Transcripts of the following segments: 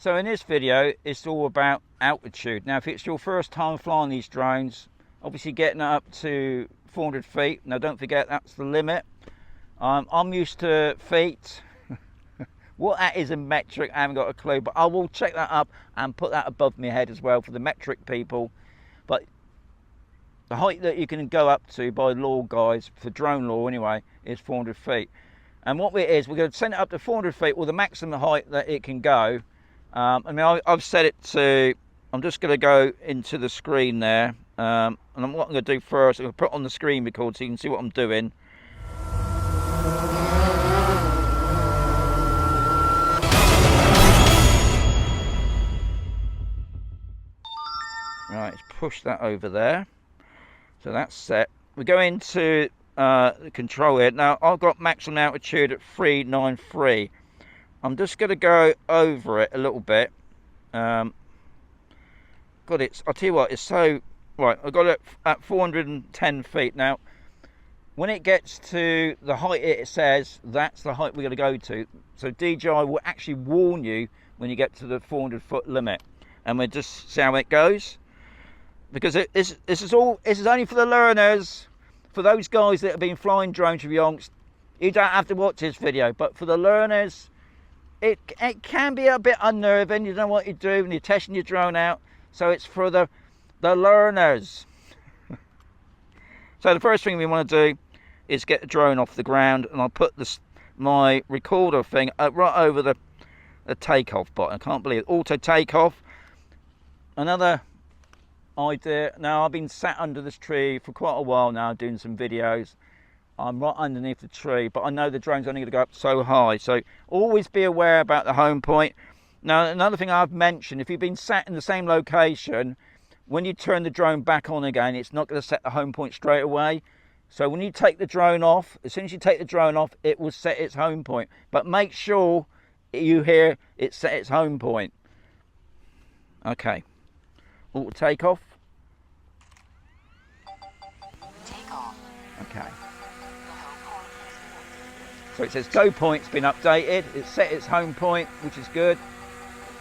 So in this video, it's all about altitude. Now, if it's your first time flying these drones, obviously getting up to 400 feet. Now, don't forget, that's the limit. I'm used to feet. What that is in metric, I haven't got a clue, but I will check that up and put that above my head as well for the metric people. But the height that you can go up to by law, guys, for drone law anyway, is 400 feet. And what it is, we're going to send it up to 400 feet, or the maximum height that it can go. I mean, I've set it to, I'm just going to go into the screen there. And what I'm going to do first, I'm going to put on the screen record so you can see what I'm doing. Right, let's push that over there. So that's set. We go into the control here. Now, I've got maximum altitude at 393. I'm just going to go over it a little bit. God, I'll tell you what, it's so... Right, I've got it at 410 feet. Now, when it gets to the height it says, that's the height we're going to go to. So DJI will actually warn you when you get to the 400 foot limit. And we'll just see how it goes. Because this is only for the learners. For those guys that have been flying drones with yonks, you don't have to watch this video. But for the learners, it can be a bit unnerving. You don't know what you're doing, you're testing your drone out. So it's for the learners. So the first thing we want to do is get the drone off the ground, and I'll put my recorder thing right over the takeoff button. I can't believe it. Auto takeoff. Another idea. Now, I've been sat under this tree for quite a while now doing some videos. I'm right underneath the tree, but I know the drone's only going to go up so high, so always be aware about the home point. Now, another thing I've mentioned, if you've been sat in the same location, when you turn the drone back on again, it's not going to set the home point straight away. So when you take the drone off, as soon as you take the drone off, it will set its home point. But make sure you hear it set its home point. Okay. Auto takeoff. Okay. So it says go point's been updated. It's set its home point, which is good.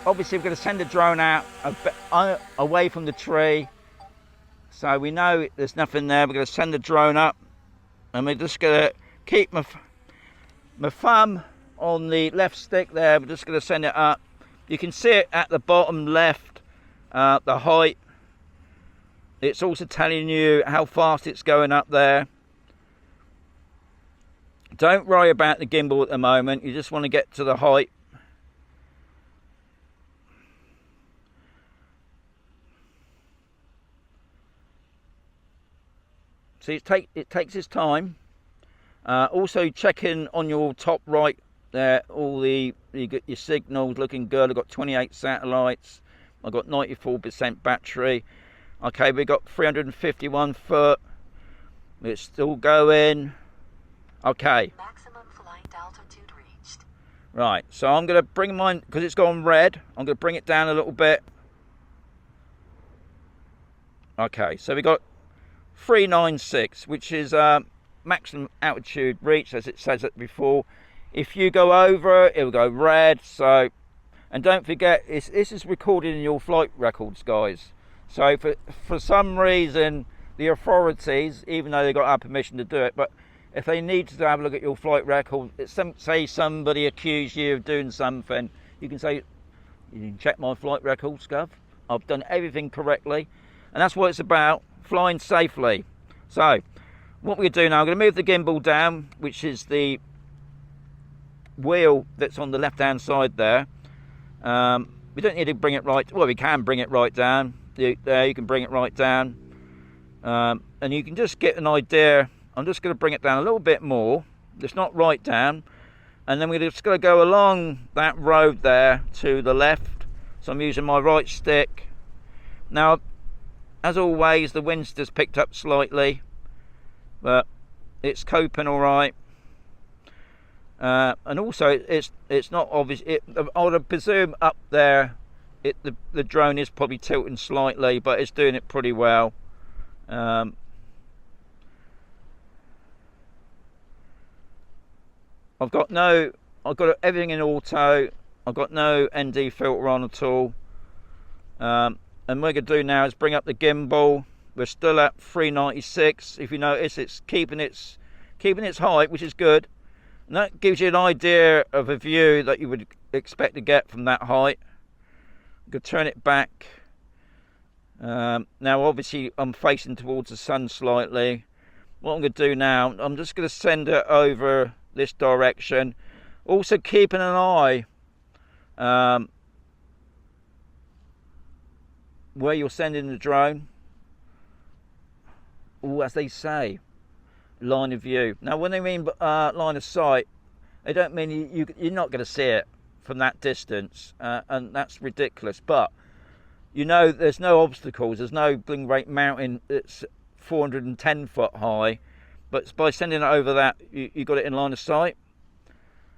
Obviously, we're going to send the drone out a bit away from the tree. So we know there's nothing there. We're going to send the drone up. And we're just going to keep my thumb on the left stick there. We're just going to send it up. You can see it at the bottom left, the height. It's also telling you how fast it's going up there. Don't worry about the gimbal at the moment. You just want to get to the height. See, it takes its time. Also checking on your top right there, you got your signals looking good. I've got 28 satellites. I've got 94% battery. Okay, we've got 351 foot. It's still going. Okay. Maximum flight altitude reached. Right, so I'm going to bring mine, because it's gone red, I'm going to bring it down a little bit. Okay, so we got 396, which is maximum altitude reach, as it says it before. If you go over it will go red. So, and don't forget, this is recorded in your flight records, guys. So for some reason, the authorities, even though they got our permission to do it, but if they need to have a look at your flight record, say somebody accused you of doing something, you can say, you can check my flight records, Gov. I've done everything correctly. And that's what it's about, flying safely. So, what we're going to do now, I'm going to move the gimbal down, which is the wheel that's on the left-hand side there. We don't need to bring it right, well, we can bring it right down. There, you can bring it right down. And you can just get an idea. I'm just going to bring it down a little bit more. It's not right down. And then we're just going to go along that road there to the left. So I'm using my right stick. Now, as always, the wind's just picked up slightly, but it's coping all right. And also, it's not obvious. I would presume up there, the drone is probably tilting slightly, but it's doing it pretty well. I've got everything in auto. I've got no ND filter on at all. And what we're going to do now is bring up the gimbal. We're still at 396. If you notice, it's keeping its height, which is good. And that gives you an idea of a view that you would expect to get from that height. I'm going to turn it back. Now obviously I'm facing towards the sun slightly. What I'm going to do now, I'm just going to send it over this direction. Also keeping an eye where you're sending the drone. Oh, as they say, line of view. Now when they mean line of sight, they don't mean you're not going to see it from that distance, and that's ridiculous. But you know, there's no obstacles. There's no Bling Rate mountain that's 410 foot high, but by sending it over that, you got it in line of sight.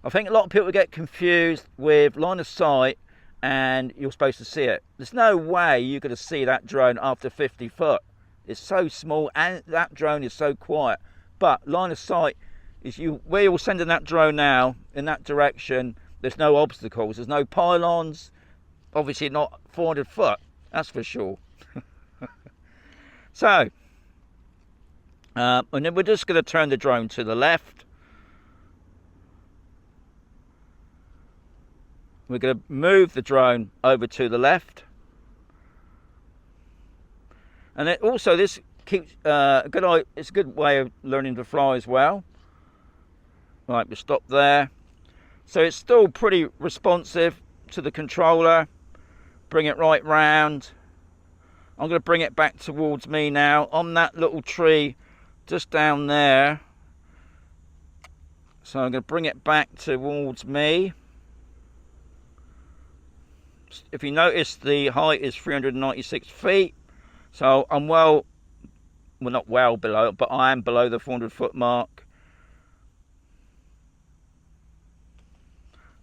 I think a lot of people get confused with line of sight and you're supposed to see it. There's no way you're going to see that drone after 50 foot. It's so small and that drone is so quiet. But line of sight is where you're sending that drone now, in that direction, there's no obstacles. There's no pylons. Obviously not 400 foot, that's for sure. So, and then we're just going to turn the drone to the left. We're going to move the drone over to the left. And it also, this keeps it's a good way of learning to fly as well. Right, we stop there. So it's still pretty responsive to the controller. Bring it right round. I'm going to bring it back towards me now on that little tree just down there. So I'm going to bring it back towards me. If you notice, the height is 396 feet. So I'm well, not well below, but I am below the 400 foot mark.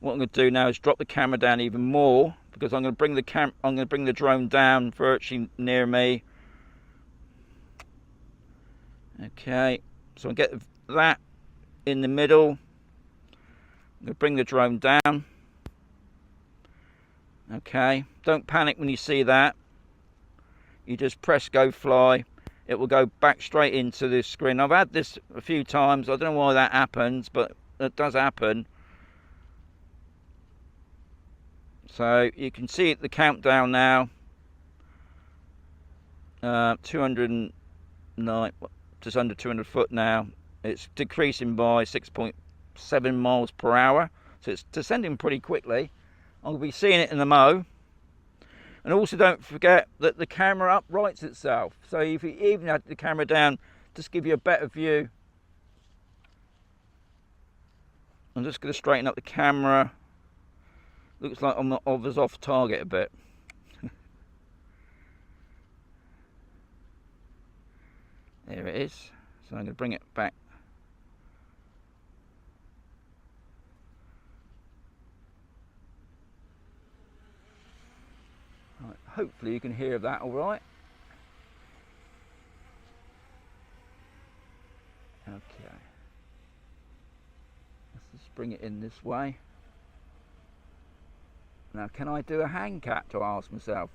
What I'm going to do now is drop the camera down even more, because I'm going to bring the drone down virtually near me. Okay, so I get that in the middle. I'm going to bring the drone down. Okay, don't panic when you see that. You just press go fly. It will go back straight into the screen. I've had this a few times. I don't know why that happens, but it does happen. So you can see the countdown now. 209, just under 200 foot now. It's decreasing by 6.7 miles per hour. So it's descending pretty quickly. I'll be seeing it in the Mo. And also don't forget that the camera uprights itself. So if you even had the camera down, just give you a better view. I'm just going to straighten up the camera. Looks like I was off target a bit. There it is. So I'm going to bring it back. Right, hopefully you can hear that all right. Okay. Let's just bring it in this way. Now, can I do a hang cat, to ask myself?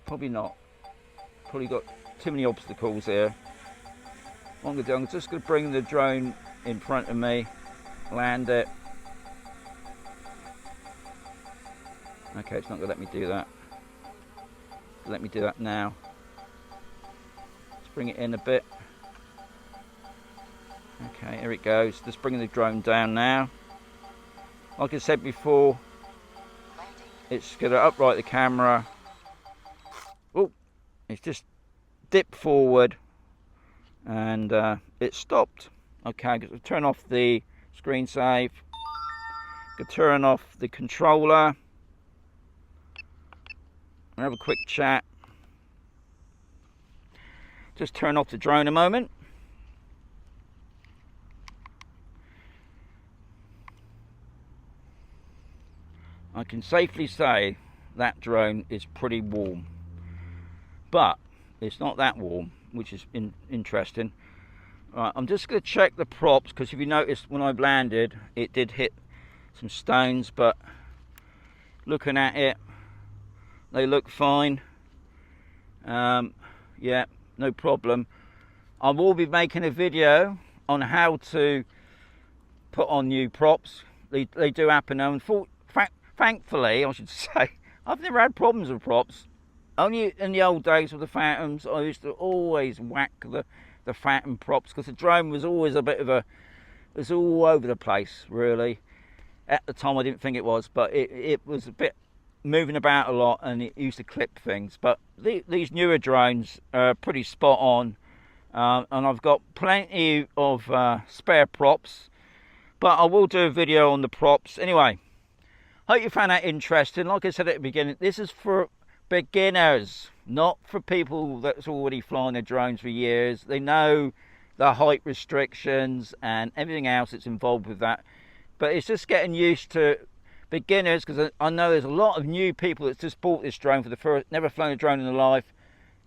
Probably not. Probably got too many obstacles here. What I'm going to do, I'm just going to bring the drone in front of me, land it. Okay, it's not going to let me do that. Let me do that now. Let's bring it in a bit. Okay, here it goes. Just bringing the drone down now. Like I said before, it's going to upright the camera. Oh, it's just dipped forward and it stopped. Okay, I'm going to turn off the screen save. Going to turn off the controller. I'll have a quick chat. Just turn off the drone a moment. I can safely say that drone is pretty warm, but it's not that warm, which is interesting. Right, I'm just going to check the props, because if you noticed when I landed, it did hit some stones, but looking at it, they look fine. Yeah, no problem. I will be making a video on how to put on new props. They do happen now, and thankfully, I should say, I've never had problems with props. Only in the old days with the Phantoms, I used to always whack the Phantom props, because the drone was always a bit of a, it was all over the place, really. At the time I didn't think it was, but it was a bit moving about a lot, and it used to clip things. But these newer drones are pretty spot on, and I've got plenty of spare props, but I will do a video on the props. Anyway, hope you found that interesting. Like I said at the beginning, this is for beginners, not for people that's already flying their drones for years. They know the height restrictions and everything else that's involved with that, but it's just getting used to beginners, because I know there's a lot of new people that's just bought this drone for the first, never flown a drone in their life.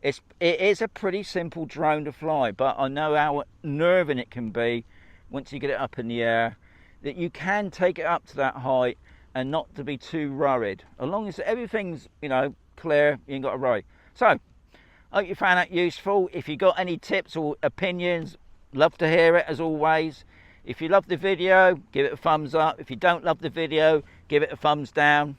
It is a pretty simple drone to fly, but I know how nerving it can be once you get it up in the air, that you can take it up to that height and not to be too worried. As long as everything's, you know, clear, you ain't got to worry. So, I hope you found that useful. If you got any tips or opinions, love to hear it as always. If you love the video, give it a thumbs up. If you don't love the video, give it a thumbs down.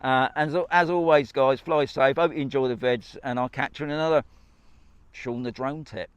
As always, guys, fly safe. Hope you enjoy the vids, and I'll catch you in another Sean the Drone tip.